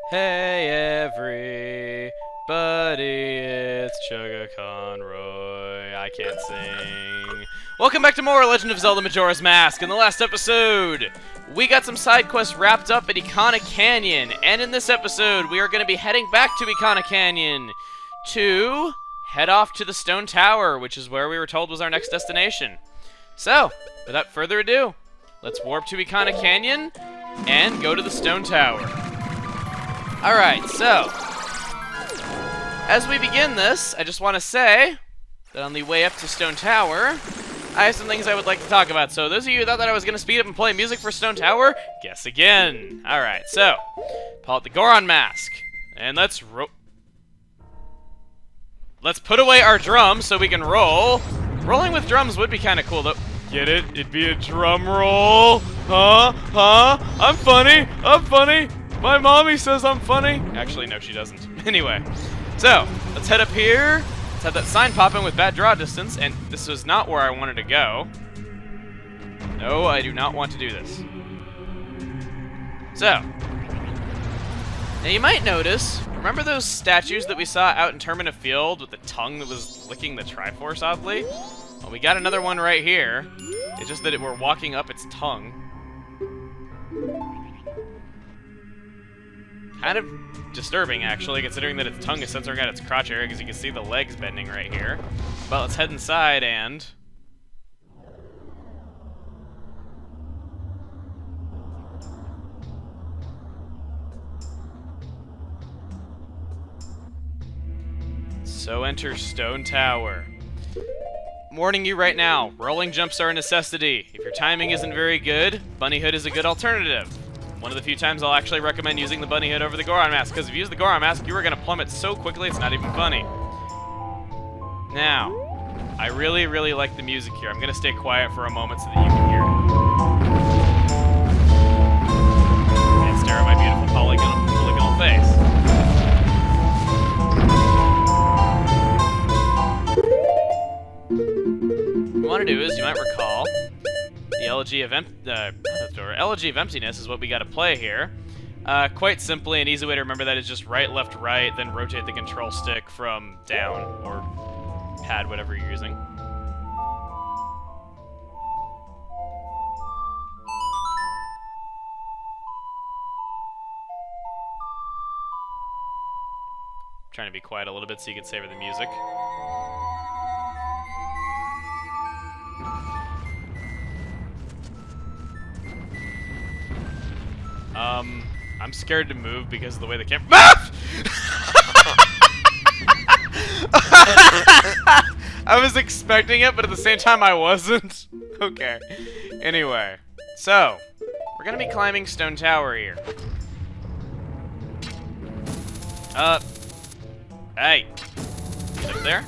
Hey everybody, it's Sugar Conroy. I can't sing. Welcome back to more Legend of Zelda Majora's Mask. In the last episode, we got some side quests wrapped up at Ikana Canyon, and in this episode, we are going to be heading back to Ikana Canyon to head off to the Stone Tower, which is where we were told was our next destination. So, without further ado, let's warp to Ikana Canyon and go to the Stone Tower. Alright, so, as we begin this, I just want to say that on the way up to Stone Tower, I have some things I would like to talk about. So those of you who thought that I was going to speed up and play music for Stone Tower, guess again. Alright, so, pull out the Goron mask, and let's put away our drums so we can roll. Rolling with drums would be kind of cool, though. Get it? It'd be a drum roll. Huh? I'm funny. My mommy says I'm funny. Actually, no, she doesn't. Anyway, so, let's head up here. Let's have that sign pop in with bad draw distance, and this is not where I wanted to go. No, I do not want to do this. So, now you might notice, remember those statues that we saw out in Termina Field with the tongue that was licking the Triforce oddly? Well, we got another one right here. It's just that we're walking up its tongue. Kind of disturbing, actually, considering that its tongue is censoring out its crotch area, because you can see the legs bending right here. But let's head inside and... So enter Stone Tower. I'm warning you right now, rolling jumps are a necessity. If your timing isn't very good, Bunny Hood is a good alternative. One of the few times I'll actually recommend using the Bunny Hood over the Goron Mask, because if you use the Goron Mask, you are going to plummet so quickly it's not even funny. Now, I really like the music here. I'm going to stay quiet for a moment so that you can hear it. And stare at my beautiful polygonal face. What you want to do is, you might recall, the Elegy of Emptiness is what we got to play here. Quite simply, an easy way to remember that is just right, left, right, then rotate the control stick from down, or pad, whatever you're using. Trying to be quiet a little bit so you can savor the music. I'm scared to move because of the way the camera— I was expecting it, but at the same time I wasn't. Okay. Anyway, so, we're gonna be climbing Stone Tower here. Hey. Get up there.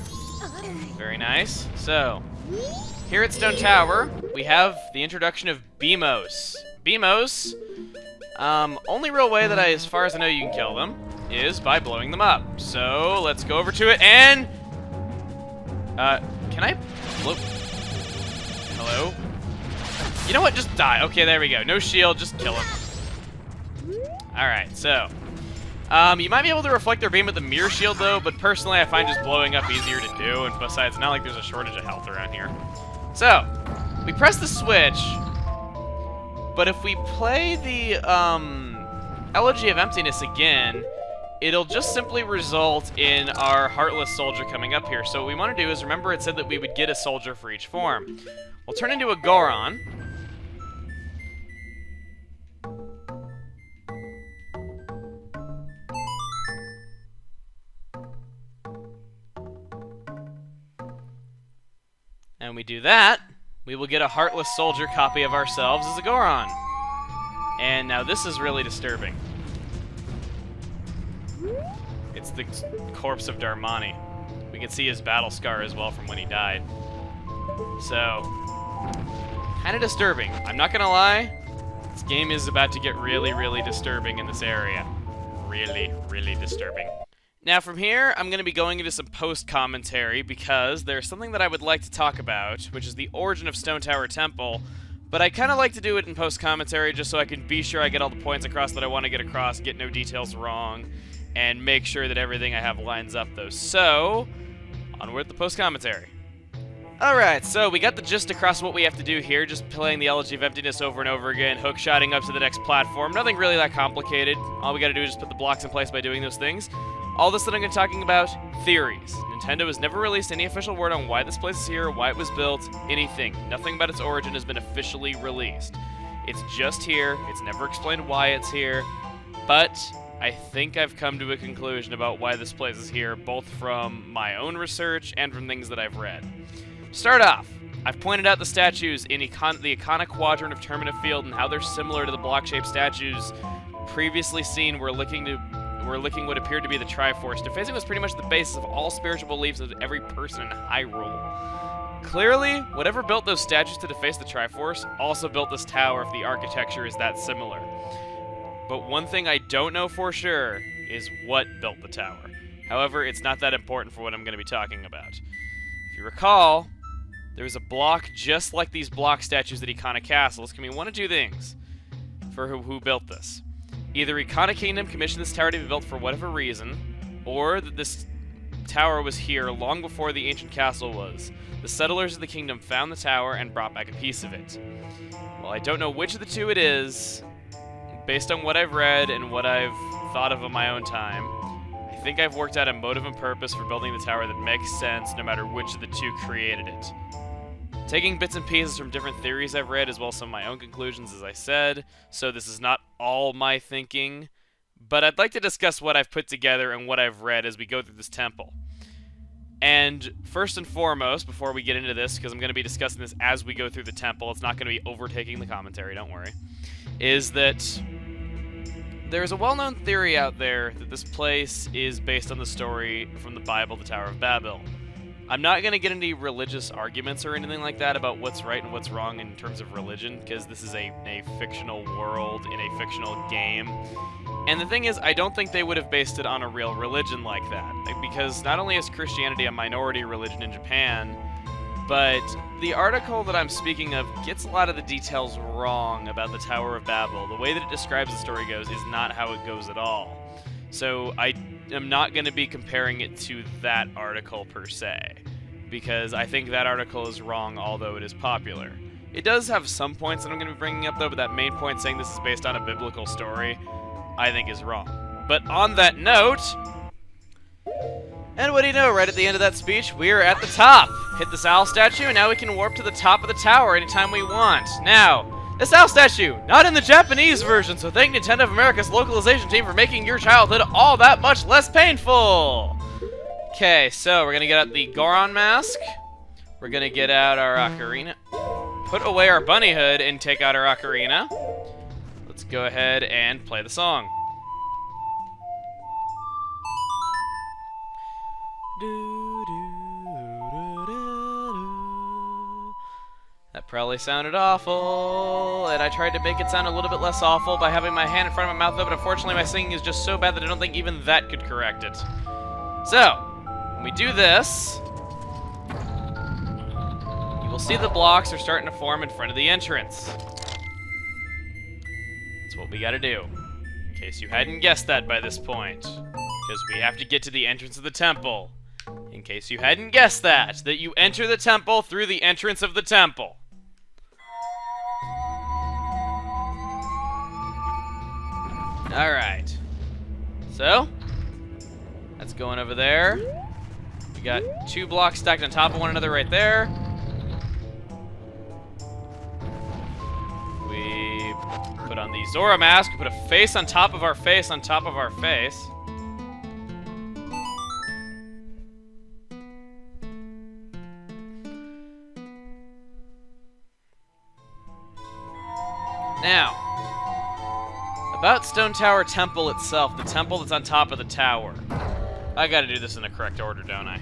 Very nice. So, here at Stone Tower, we have the introduction of Beamos. Beamos, only real way that as far as I know you can kill them, is by blowing them up. So, let's go over to it and... can I blow... Hello? You know what? Just die. Okay, there we go. No shield, just kill him. Alright, so... you might be able to reflect their beam with the mirror shield, though, but personally I find just blowing up easier to do, and besides, it's not like there's a shortage of health around here. So, we press the switch, but if we play the, Elegy of Emptiness again, it'll just simply result in our Heartless Soldier coming up here. So what we want to do is, remember it said that we would get a soldier for each form. We'll turn into a Goron. And we do that, we will get a Heartless Soldier copy of ourselves as a Goron. And now this is really disturbing. It's the corpse of Darmani. We can see his battle scar as well from when he died. So, kind of disturbing. I'm not gonna lie, this game is about to get really disturbing in this area. Really disturbing. Now from here, I'm going to be going into some post-commentary because there's something that I would like to talk about, which is the origin of Stone Tower Temple, But I kind of like to do it in post-commentary just so I can be sure I get all the points across that I want to get across, get no details wrong, and make sure that everything I have lines up, though. So, onward the post-commentary. Alright, so we got the gist across what we have to do here, just playing the Elegy of Emptiness over and over again, hook-shotting up to the next platform. Nothing really that complicated. All we gotta do is just put the blocks in place by doing those things. All this that I'm going to be talking about, theories. Nintendo has never released any official word on why this place is here, why it was built, anything. Nothing about its origin has been officially released. It's just here, it's never explained why it's here, but I think I've come to a conclusion about why this place is here, both from my own research and from things that I've read. Start off, I've pointed out the statues in the Ikana quadrant of Termina Field and how they're similar to the block-shaped statues previously seen were licking what appeared to be the Triforce. Defacing was pretty much the basis of all spiritual beliefs of every person in Hyrule. Clearly, whatever built those statues to deface the Triforce also built this tower if the architecture is that similar. But one thing I don't know for sure is what built the tower. However, it's not that important for what I'm going to be talking about. If you recall, there was a block just like these block statues at Ikana Castle. This can mean one of two things for who built this. Either Ikana Kingdom commissioned this tower to be built for whatever reason, or that this tower was here long before the ancient castle was. The settlers of the kingdom found the tower and brought back a piece of it. Well, I don't know which of the two it is. Based on what I've read and what I've thought of in my own time, I think I've worked out a motive and purpose for building the tower that makes sense no matter which of the two created it. Taking bits and pieces from different theories I've read, as well as some of my own conclusions, as I said, so this is not all my thinking, but I'd like to discuss what I've put together and what I've read as we go through this temple. And first and foremost, before we get into this, because I'm going to be discussing this as we go through the temple, it's not going to be overtaking the commentary, don't worry, is that there's a well-known theory out there that this place is based on the story from the Bible, the Tower of Babel. I'm not going to get into religious arguments or anything like that about what's right and what's wrong in terms of religion, because this is a fictional world in a fictional game. And the thing is, I don't think they would have based it on a real religion like that, because not only is Christianity a minority religion in Japan, but the article that I'm speaking of gets a lot of the details wrong about the Tower of Babel. The way that it describes the story goes is not how it goes at all. So I am not going to be comparing it to that article per se, because I think that article is wrong, although it is popular. It does have some points that I'm going to be bringing up, though, but that main point saying this is based on a biblical story, I think is wrong. But on that note, and what do you know, right at the end of that speech, we are at the top. Hit this owl statue, and now we can warp to the top of the tower anytime we want. Now, this owl statue, not in the Japanese version, so thank Nintendo of America's localization team for making your childhood all that much less painful. Okay, so we're going to get out the Goron mask. We're going to get out our ocarina. Put away our bunny hood and take out our ocarina. Let's go ahead and play the song. That probably sounded awful, and I tried to make it sound a little bit less awful by having my hand in front of my mouth, though, but unfortunately my singing is just so bad that I don't think even that could correct it. So, when we do this, you will see the blocks are starting to form in front of the entrance. That's what we gotta do, in case you hadn't guessed that by this point, because we have to get to the entrance of the temple. In case you hadn't guessed that you enter the temple through the entrance of the temple. Alright. So, that's going over there. We got 2 blocks stacked on top of one another right there. We put on the Zora mask, we put a face on top of our face on top of our face. Now, about Stone Tower Temple itself, the temple that's on top of the tower. I gotta do this in the correct order, don't I?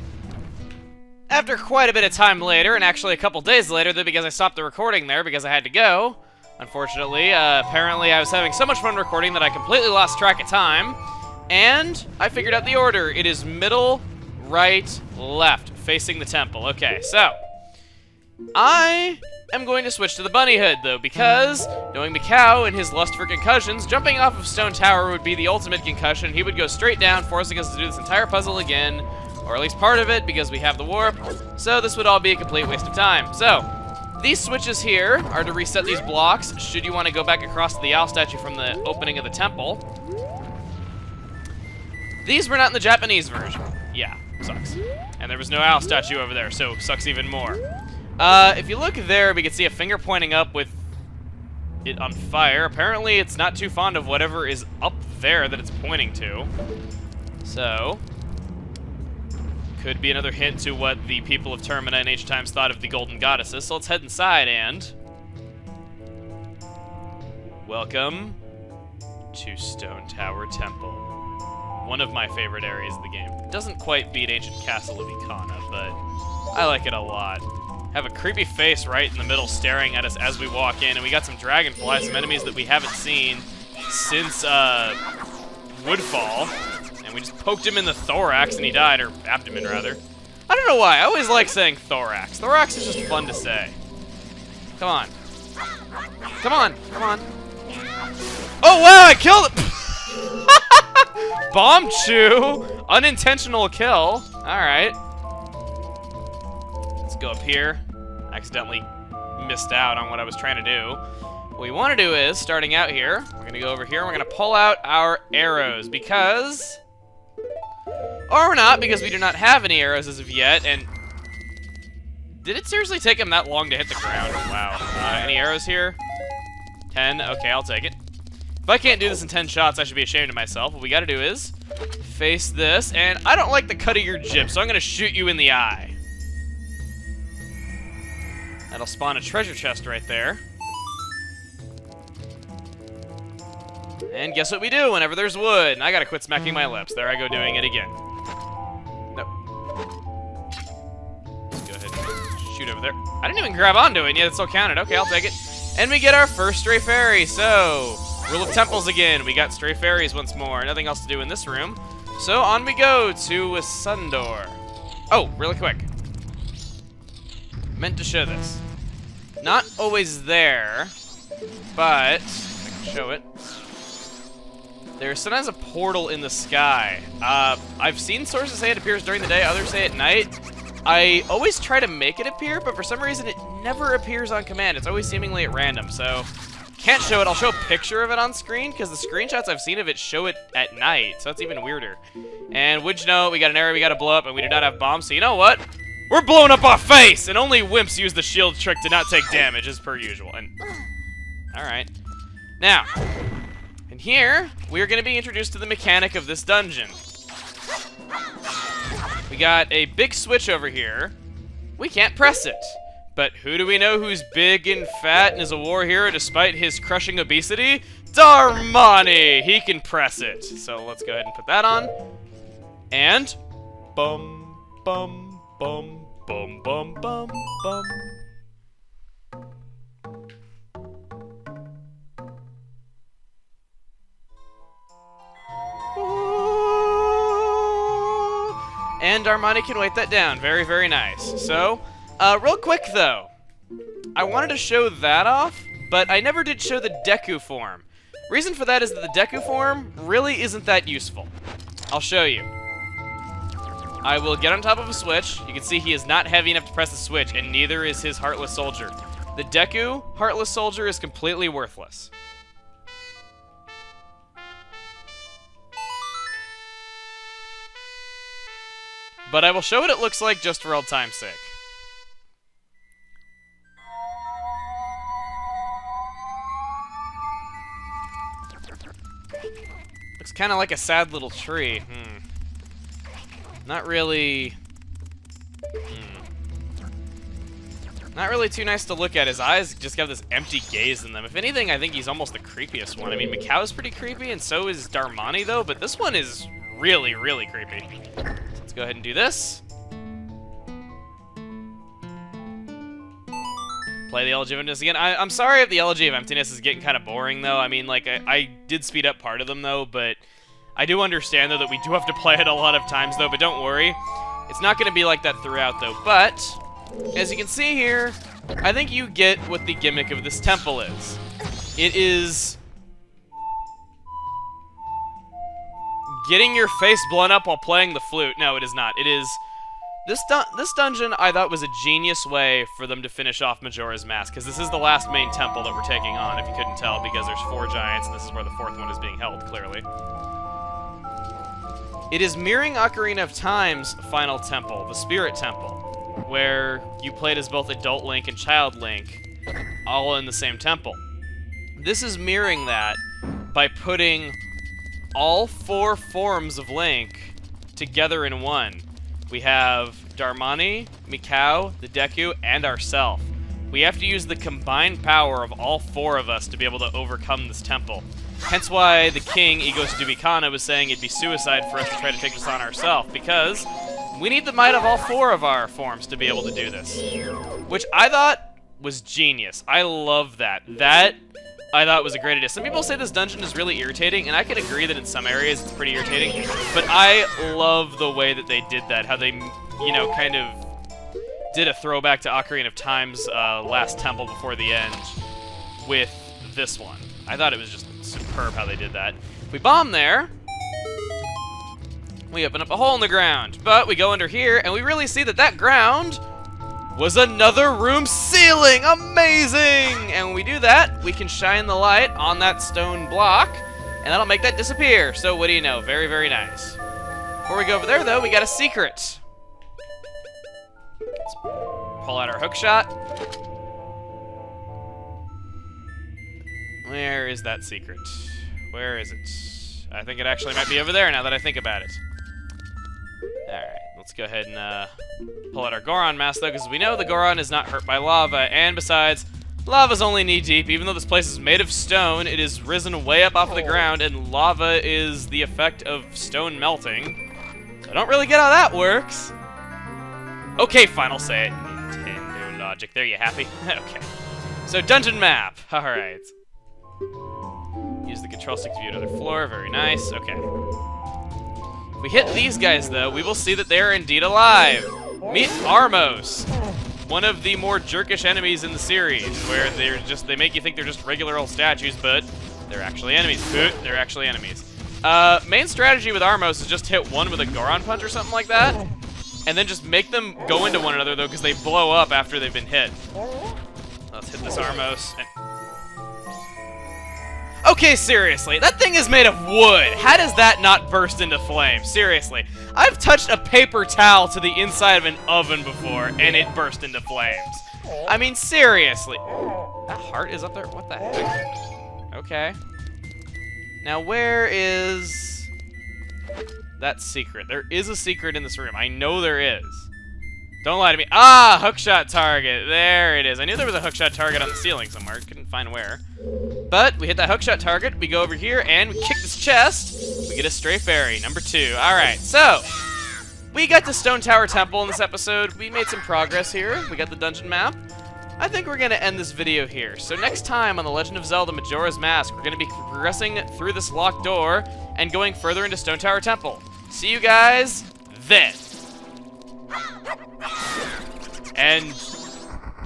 After quite a bit of time later, and actually a couple days later, because I stopped the recording there because I had to go, unfortunately, apparently I was having so much fun recording that I completely lost track of time, and I figured out the order. It is middle, right, left, facing the temple. Okay, so, I am going to switch to the bunny hood, though, because, knowing Mikau and his lust for concussions, jumping off of Stone Tower would be the ultimate concussion. He would go straight down, forcing us to do this entire puzzle again, or at least part of it, because we have the warp, so this would all be a complete waste of time. So, these switches here are to reset these blocks, should you want to go back across to the owl statue from the opening of the temple. These were not in the Japanese version. Yeah, sucks. And there was no owl statue over there, so sucks even more. If you look there, we can see a finger pointing up with it on fire. Apparently, it's not too fond of whatever is up there that it's pointing to. So, could be another hint to what the people of Termina in ancient times thought of the Golden Goddesses. So let's head inside and... Welcome to Stone Tower Temple. One of my favorite areas of the game. It doesn't quite beat Ancient Castle of Ikana, but I like it a lot. Have a creepy face right in the middle staring at us as we walk in, and we got some dragonflies, some enemies that we haven't seen since Woodfall, and we just poked him in the thorax and he died, or abdomen rather. I don't know why, I always like saying thorax. Thorax is just fun to say. Come on. Come on, come on. Oh wow, I killed him! Bomb chew! Unintentional kill. Alright. Let's go up here. Accidentally missed out on what I was trying to do. What we want to do is, starting out here, we're going to go over here and we're going to pull out our arrows because... Or we're not, because we do not have any arrows as of yet, and... Did it seriously take him that long to hit the ground? Wow. Any arrows here? 10? Okay, I'll take it. If I can't do this in 10 shots, I should be ashamed of myself. What we gotta do is face this, and I don't like the cut of your jib, so I'm gonna shoot you in the eye. That'll spawn a treasure chest right there. And guess what we do whenever there's wood? And I gotta quit smacking my lips. There I go doing it again. Nope. Go ahead and shoot over there. I didn't even grab onto it, and yet it still counted. Okay, I'll take it. And we get our first stray fairy, so... Rule of Temples again. We got stray fairies once more. Nothing else to do in this room. So on we go to Sundor. Oh, really quick. Meant to show this. Not always there, but I can show it. There's sometimes a portal in the sky. I've seen sources say it appears during the day, others say at night. I always try to make it appear, but for some reason it never appears on command. It's always seemingly at random, so... Can't show it. I'll show a picture of it on screen, because the screenshots I've seen of it show it at night, so that's even weirder. And would you know, we got an area we gotta blow up, and we do not have bombs, so you know what? We're blowing up our face! And only wimps use the shield trick to not take damage, as per usual. And alright. Now, in here, we are going to be introduced to the mechanic of this dungeon. We got a big switch over here. We can't press it. But who do we know who's big and fat and is a war hero despite his crushing obesity? Darmani! He can press it. So let's go ahead and put that on. And... Bum, bum, bum, bum, bum, bum, bum. And Armani can weight that down. Very, very nice. So... real quick, though, I wanted to show that off, but I never did show the Deku form. Reason for that is that the Deku form really isn't that useful. I'll show you. I will get on top of a switch. You can see he is not heavy enough to press the switch, and neither is his Heartless Soldier. The Deku Heartless Soldier is completely worthless. But I will show what it looks like just for old time's sake. Looks kind of like a sad little tree. Not really... Not really too nice to look at. His eyes just have this empty gaze in them. If anything, I think he's almost the creepiest one. I mean, Mikau is pretty creepy, and so is Darmani, though, but this one is really, really creepy. So let's go ahead and do this. Play the Elegy of Emptiness again. I'm sorry if the Elegy of Emptiness is getting kind of boring, though. I mean, like, I did speed up part of them, though, but I do understand, though, that we do have to play it a lot of times, though, but don't worry. It's not going to be like that throughout, though, but... As you can see here, I think you get what the gimmick of this temple is. It is getting your face blown up while playing the flute. No, it is not. It is... This dungeon, I thought, was a genius way for them to finish off Majora's Mask, because this is the last main temple that we're taking on, if you couldn't tell, because there's 4 giants, and this is where the 4th one is being held, clearly. It is mirroring Ocarina of Time's final temple, the Spirit Temple, where you played as both Adult Link and Child Link, all in the same temple. This is mirroring that by putting all 4 forms of Link together in one. We have Darmani, Mikau, the Deku, and ourself. We have to use the combined power of all 4 of us to be able to overcome this temple. Hence why the king, Igos Dubikana, was saying it'd be suicide for us to try to take this on ourselves, because we need the might of all 4 of our forms to be able to do this. Which I thought was genius. I love that. That, I thought, was a great idea. Some people say this dungeon is really irritating, and I can agree that in some areas it's pretty irritating, but I love the way that they did that, how they, you know, kind of did a throwback to Ocarina of Time's last temple before the end with this one. I thought it was just superb how they did that. If we bomb there, we open up a hole in the ground, but we go under here, and we really see that that ground was another room ceiling! Amazing! And when we do that, we can shine the light on that stone block, and that'll make that disappear. So what do you know? Very, very nice. Before we go over there, though, we got a secret. Let's pull out our hook shot. Where is that secret? Where is it? I think it actually might be over there now that I think about it. Alright, let's go ahead and pull out our Goron mask, though, because we know the Goron is not hurt by lava, and besides, lava's only knee-deep. Even though this place is made of stone, it is risen way up off of the ground, and lava is the effect of stone melting. So I don't really get how that works. Okay, final say it. Nintendo logic. There, you happy? Okay. So, dungeon map. Alright. Use the control stick to view another floor. Very nice. Okay. If we hit these guys, though, we will see that they are indeed alive. Meet Armos, one of the more jerkish enemies in the series, where they make you think they're just regular old statues, but they're actually enemies. They're actually enemies. Main strategy with Armos is just hit one with a Goron punch or something like that, and then just make them go into one another, though, because they blow up after they've been hit. Let's hit this Armos. Okay, seriously, that thing is made of wood. How does that not burst into flames? Seriously. I've touched a paper towel to the inside of an oven before, and it burst into flames. I mean, seriously. That heart is up there? What the heck? Okay. Now, where is that secret? There is a secret in this room. I know there is. Don't lie to me. Ah, hookshot target. There it is. I knew there was a hookshot target on the ceiling somewhere. Couldn't find where. But we hit that hookshot target. We go over here and we kick this chest. We get a stray fairy, number 2. All right, so we got the Stone Tower Temple in this episode. We made some progress here. We got the dungeon map. I think we're going to end this video here. So next time on The Legend of Zelda Majora's Mask, we're going to be progressing through this locked door and going further into Stone Tower Temple. See you guys then. And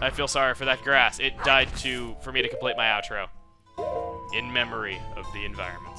I feel sorry for that grass. It died for me to complete my outro. In memory of the environment.